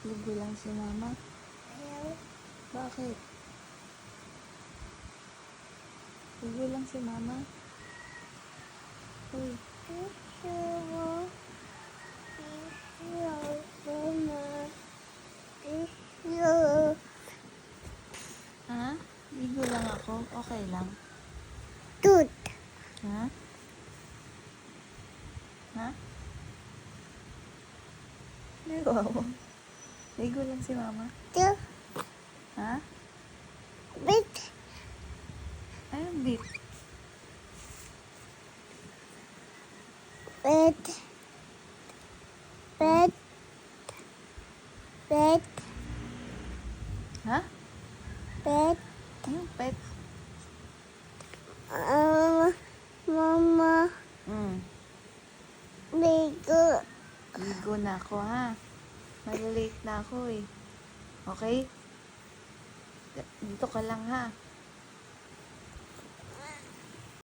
Ligo lang si mama. Ayaw. Bakit? Ligo lang si mama. Uy, Gusto mo. Gusto mo. Gusto. ha? Ligo lang ako? Okay lang. Tut. Ha? Ha? Ligo ako. Ligo lang si mama. Tu. Ha? Bit. Ayun, bit. Bit. Bit. Bit. Ha? Bit. Ayun, pet. Mama. Ligo. Ligo na ako, ha? Malilate na ako, eh. Okay? Dito ka lang, ha?